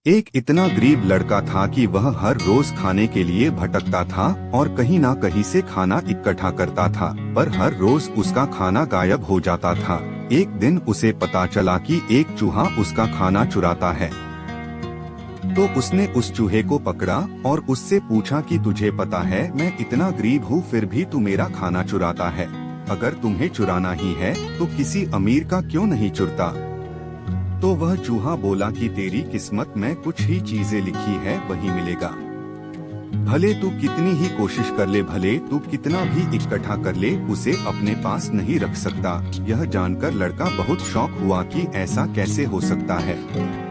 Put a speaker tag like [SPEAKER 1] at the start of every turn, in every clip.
[SPEAKER 1] एक इतना गरीब लड़का था कि वह हर रोज खाने के लिए भटकता था और कहीं ना कहीं से खाना इकट्ठा करता था, पर हर रोज उसका खाना गायब हो जाता था। एक दिन उसे पता चला कि एक चूहा उसका खाना चुराता है। तो उसने उस चूहे को पकड़ा और उससे पूछा कि तुझे पता है मैं इतना गरीब हूँ फिर भी तू मेरा खाना चुराता है। अगर तुम्हें चुराना ही है तो किसी अमीर का क्यों नहीं चुरता। तो वह चूहा बोला कि तेरी किस्मत में कुछ ही चीजें लिखी है वही मिलेगा। भले तू कितनी ही कोशिश कर ले, भले तू कितना भी इकट्ठा कर ले, उसे अपने पास नहीं रख सकता। यह जानकर लड़का बहुत शौक हुआ कि ऐसा कैसे हो सकता है।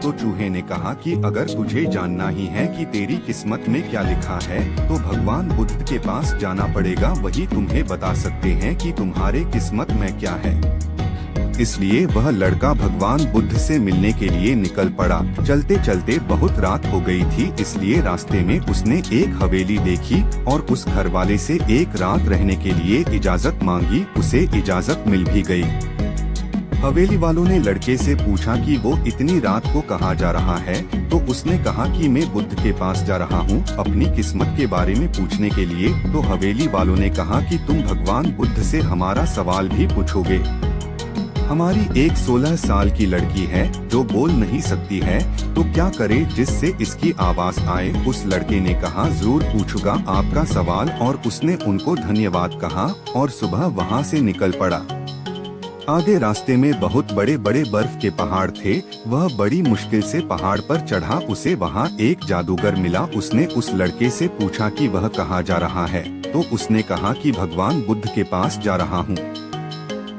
[SPEAKER 1] तो चूहे ने कहा कि अगर तुझे जानना ही है कि तेरी किस्मत में क्या लिखा है तो भगवान बुद्ध के पास जाना पड़ेगा, वही तुम्हें बता सकते हैं कि तुम्हारे किस्मत में क्या है। इसलिए वह लड़का भगवान बुद्ध से मिलने के लिए निकल पड़ा। चलते चलते बहुत रात हो गई थी, इसलिए रास्ते में उसने एक हवेली देखी और उस घर वाले से एक रात रहने के लिए इजाजत मांगी। उसे इजाजत मिल भी गई। हवेली वालों ने लड़के से पूछा कि वो इतनी रात को कहाँ जा रहा है, तो उसने कहा कि मैं बुद्ध के पास जा रहा हूँ अपनी किस्मत के बारे में पूछने के लिए। तो हवेली वालों ने कहा कि तुम भगवान बुद्ध से हमारा सवाल भी पूछोगे। हमारी एक 16 साल की लड़की है जो बोल नहीं सकती है, तो क्या करे जिससे इसकी आवाज आए। उस लड़के ने कहा जरूर पूछूंगा आपका सवाल, और उसने उनको धन्यवाद कहा और सुबह वहाँ से निकल पड़ा। आगे रास्ते में बहुत बड़े बड़े बर्फ के पहाड़ थे। वह बड़ी मुश्किल से पहाड़ पर चढ़ा। उसे वहाँ एक जादूगर मिला। उसने उस लड़के से पूछा कि वह कहाँ जा रहा है, तो उसने कहा कि भगवान बुद्ध के पास जा रहा हूँ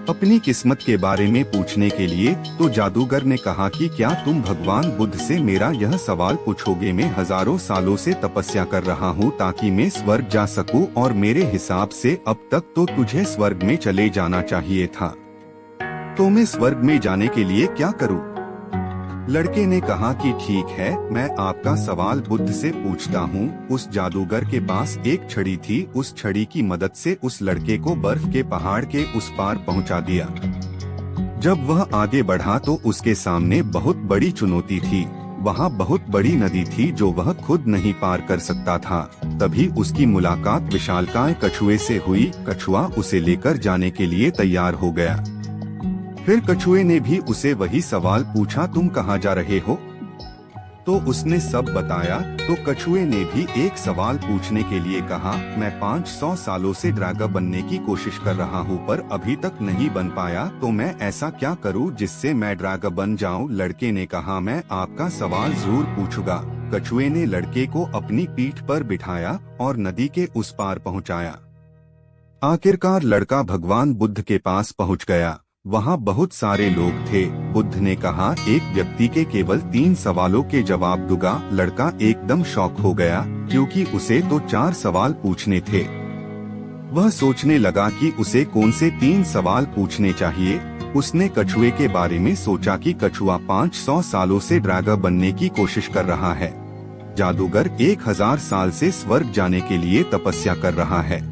[SPEAKER 1] अपनी किस्मत के बारे में पूछने के लिए। तो जादूगर ने कहा कि क्या तुम भगवान बुद्ध से मेरा यह सवाल पूछोगे। मैं हजारों सालों से तपस्या कर रहा हूँ ताकि मैं स्वर्ग जा सकूँ, और मेरे हिसाब से अब तक तो तुझे स्वर्ग में चले जाना चाहिए था, तो मैं स्वर्ग में जाने के लिए क्या करूँ। लड़के ने कहा कि ठीक है, मैं आपका सवाल बुद्ध से पूछता हूँ। उस जादूगर के पास एक छड़ी थी। उस छड़ी की मदद से उस लड़के को बर्फ के पहाड़ के उस पार पहुँचा दिया। जब वह आगे बढ़ा तो उसके सामने बहुत बड़ी चुनौती थी। वहाँ बहुत बड़ी नदी थी जो वह खुद नहीं पार कर सकता था। तभी उसकी मुलाकात विशालकाय कछुए से हुई। कछुआ उसे लेकर जाने के लिए तैयार हो गया। फिर कछुए ने भी उसे वही सवाल पूछा, तुम कहाँ जा रहे हो। तो उसने सब बताया। तो कछुए ने भी एक सवाल पूछने के लिए कहा, मैं 500 सालों से ड्रैगन बनने की कोशिश कर रहा हूँ पर अभी तक नहीं बन पाया, तो मैं ऐसा क्या करूँ जिससे मैं ड्रैगन बन जाऊँ। लड़के ने कहा मैं आपका सवाल जरूर पूछूंगा। कछुए ने लड़के को अपनी पीठ पर बिठाया और नदी के उस पार पहुँचाया। आखिरकार लड़का भगवान बुद्ध के पास पहुँच गया। वहाँ बहुत सारे लोग थे। बुद्ध ने कहा एक व्यक्ति के केवल 3 सवालों के जवाब दूंगा। लड़का एकदम शॉक हो गया क्योंकि उसे तो 4 सवाल पूछने थे। वह सोचने लगा कि उसे कौन से 3 सवाल पूछने चाहिए। उसने कछुए के बारे में सोचा कि कछुआ 500 सालों से ड्रैगन बनने की कोशिश कर रहा है। जादूगर 1000 साल से स्वर्ग जाने के लिए तपस्या कर रहा है,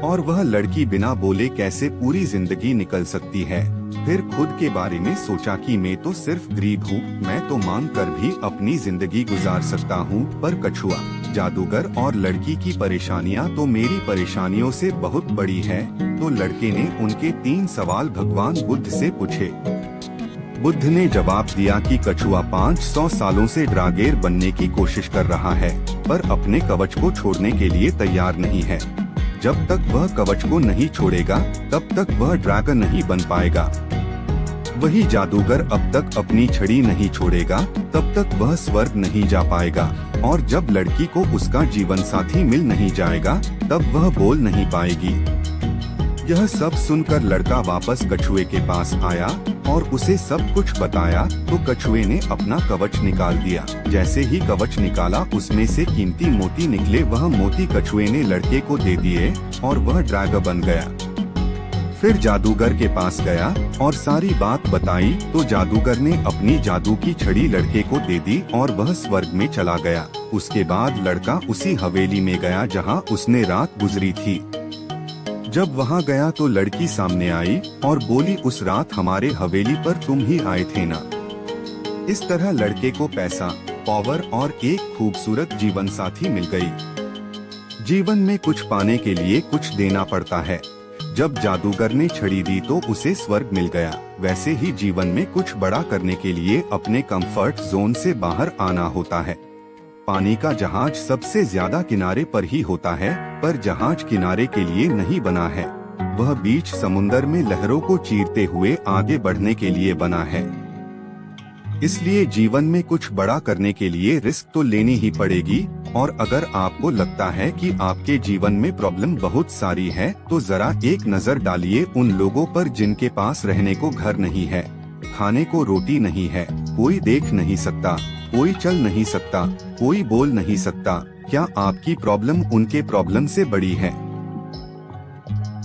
[SPEAKER 1] और वह लड़की बिना बोले कैसे पूरी जिंदगी निकल सकती है। फिर खुद के बारे में सोचा कि मैं तो सिर्फ गरीब हूँ, मैं तो मांग कर भी अपनी जिंदगी गुजार सकता हूँ, पर कछुआ, जादूगर और लड़की की परेशानियाँ तो मेरी परेशानियों से बहुत बड़ी है। तो लड़के ने उनके 3 सवाल भगवान बुद्ध से पूछे। बुद्ध ने जवाब दिया कि कछुआ 500 सालों से ड्रैगन बनने की कोशिश कर रहा है, पर अपने कवच को छोड़ने के लिए तैयार नहीं है। जब तक वह कवच को नहीं छोड़ेगा तब तक वह ड्रैगन नहीं बन पाएगा। वही जादूगर अब तक अपनी छड़ी नहीं छोड़ेगा तब तक वह स्वर्ग नहीं जा पाएगा, और जब लड़की को उसका जीवन साथी मिल नहीं जाएगा तब वह बोल नहीं पाएगी। यह सब सुनकर लड़का वापस कछुए के पास आया और उसे सब कुछ बताया। तो कछुए ने अपना कवच निकाल दिया। जैसे ही कवच निकाला उसमें से कीमती मोती निकले। वह मोती कछुए ने लड़के को दे दिए और वह ड्रैगन बन गया। फिर जादूगर के पास गया और सारी बात बताई। तो जादूगर ने अपनी जादू की छड़ी लड़के को दे दी और वह स्वर्ग में चला गया। उसके बाद लड़का उसी हवेली में गया जहाँ उसने रात गुजरी थी। जब वहाँ गया तो लड़की सामने आई और बोली, उस रात हमारे हवेली पर तुम ही आए थे ना। इस तरह लड़के को पैसा, पावर और एक खूबसूरत जीवन साथी मिल गई। जीवन में कुछ पाने के लिए कुछ देना पड़ता है। जब जादूगर ने छड़ी दी तो उसे स्वर्ग मिल गया। वैसे ही जीवन में कुछ बड़ा करने के लिए अपने कंफर्ट जोन से बाहर आना होता है। पानी का जहाज सबसे ज्यादा किनारे पर ही होता है, पर जहाज किनारे के लिए नहीं बना है। वह बीच समुंदर में लहरों को चीरते हुए आगे बढ़ने के लिए बना है। इसलिए जीवन में कुछ बड़ा करने के लिए रिस्क तो लेनी ही पड़ेगी। और अगर आपको लगता है कि आपके जीवन में प्रॉब्लम बहुत सारी है, तो जरा एक नजर डालिए उन लोगों पर जिनके पास रहने को घर नहीं है, खाने को रोटी नहीं है, कोई देख नहीं सकता, कोई चल नहीं सकता, कोई बोल नहीं सकता। क्या आपकी प्रॉब्लम उनके प्रॉब्लम से बड़ी है?